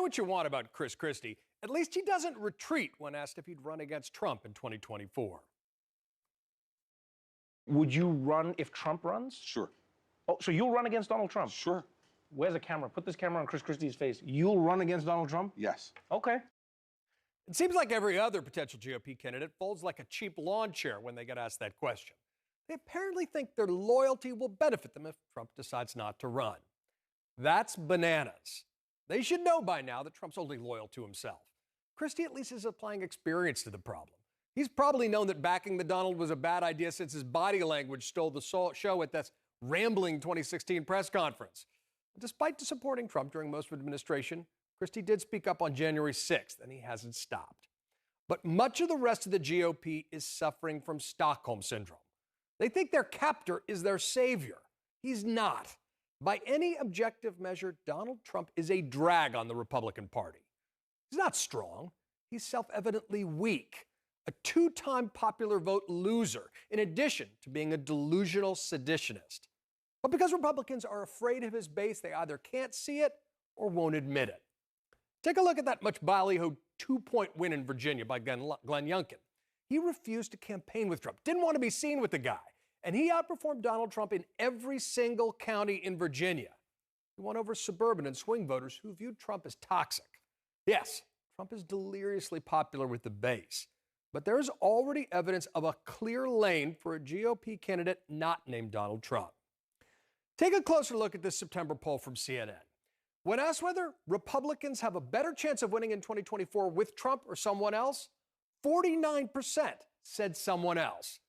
what you want about Chris Christie. At least he doesn't retreat when asked if he'd run against Trump in 2024. Would you run if Trump runs? Sure. Oh, so you'll run against Donald Trump? Sure. Where's the camera? Put this camera on Chris Christie's face. You'll run against Donald Trump? Yes. Okay. It seems like every other potential GOP candidate folds like a cheap lawn chair when they get asked that question. They apparently think their loyalty will benefit them if Trump decides not to run. That's bananas. They should know by now that Trump's only loyal to himself. Christie at least is applying experience to the problem. He's probably known that backing the Donald was a bad idea since his body language stole the show at that rambling 2016 press conference. Despite supporting Trump during most of the administration, Christie did speak up on January 6th, and he hasn't stopped. But much of the rest of the GOP is suffering from Stockholm Syndrome. They think their captor is their savior. He's not. By any objective measure, Donald Trump is a drag on the Republican Party. He's not strong. He's self-evidently weak, a two-time popular vote loser, in addition to being a delusional seditionist. But because Republicans are afraid of his base, they either can't see it or won't admit it. Take a look at that much ballyhooed two-point win in Virginia by Glenn Youngkin. He refused to campaign with Trump, didn't want to be seen with the guy, and he outperformed Donald Trump in every single county in Virginia. He won over suburban and swing voters who viewed Trump as toxic. Yes, Trump is deliriously popular with the base, but there's already evidence of a clear lane for a GOP candidate not named Donald Trump. Take a closer look at this September poll from CNN. When asked whether Republicans have a better chance of winning in 2024 with Trump or someone else, 49% said someone else.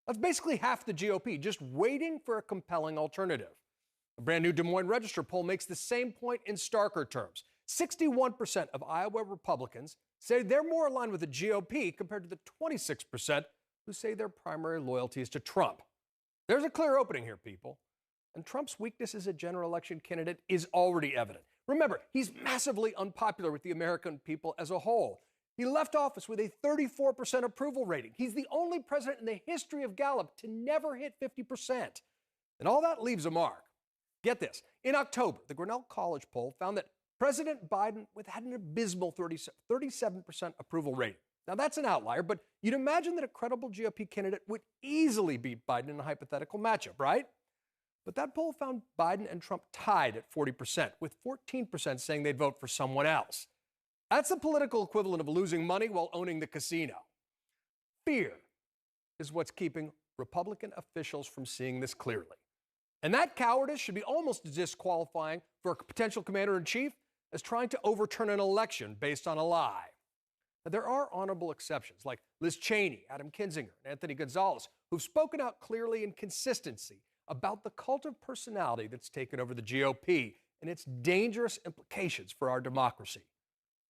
That's basically half the GOP, just waiting for a compelling alternative. A brand new Des Moines Register poll makes the same point in starker terms. 61% of Iowa Republicans say they're more aligned with the GOP compared to the 26% who say their primary loyalty is to Trump. There's a clear opening here, people. And Trump's weakness as a general election candidate is already evident. Remember, he's massively unpopular with the American people as a whole. He left office with a 34% approval rating. He's the only president in the history of Gallup to never hit 50%. And all that leaves a mark. Get this. In October, the Grinnell College poll found that President Biden had an abysmal 37% approval rating. Now, that's an outlier, but you'd imagine that a credible GOP candidate would easily beat Biden in a hypothetical matchup, right? But that poll found Biden and Trump tied at 40%, with 14% saying they'd vote for someone else. That's the political equivalent of losing money while owning the casino. Fear is what's keeping Republican officials from seeing this clearly. And that cowardice should be almost as disqualifying for a potential commander-in-chief as trying to overturn an election based on a lie. Now, there are honorable exceptions, like Liz Cheney, Adam Kinzinger, and Anthony Gonzalez, who've spoken out clearly in consistency about the cult of personality that's taken over the GOP and its dangerous implications for our democracy.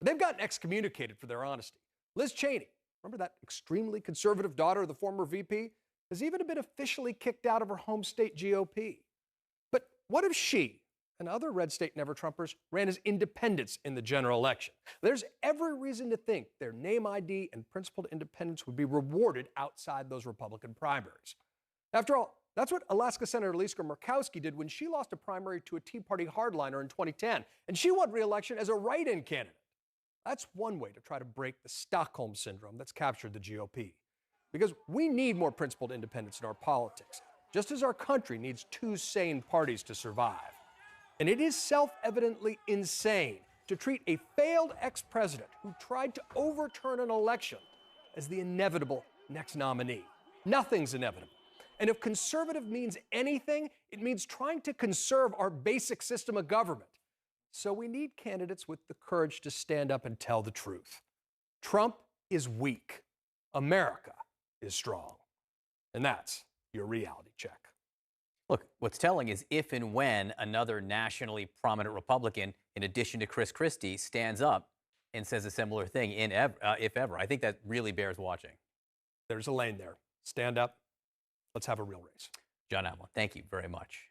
But they've gotten excommunicated for their honesty. Liz Cheney, remember that extremely conservative daughter of the former VP, has even been officially kicked out of her home state GOP. But what if she and other red state never-Trumpers ran as independents in the general election? There's every reason to think their name ID and principled independence would be rewarded outside those Republican primaries. After all, that's what Alaska Senator Lisa Murkowski did when she lost a primary to a Tea Party hardliner in 2010, and she won re-election as a write-in candidate. That's one way to try to break the Stockholm Syndrome that's captured the GOP. Because we need more principled independence in our politics, just as our country needs two sane parties to survive. And it is self-evidently insane to treat a failed ex-president who tried to overturn an election as the inevitable next nominee. Nothing's inevitable. And if conservative means anything, it means trying to conserve our basic system of government. So we need candidates with the courage to stand up and tell the truth. Trump is weak. America is strong. And that's your reality check. Look, what's telling is if and when another nationally prominent Republican, in addition to Chris Christie, stands up and says a similar thing, if ever. I think that really bears watching. There's a lane there. Stand up. Let's have a real race. John Allen, thank you very much.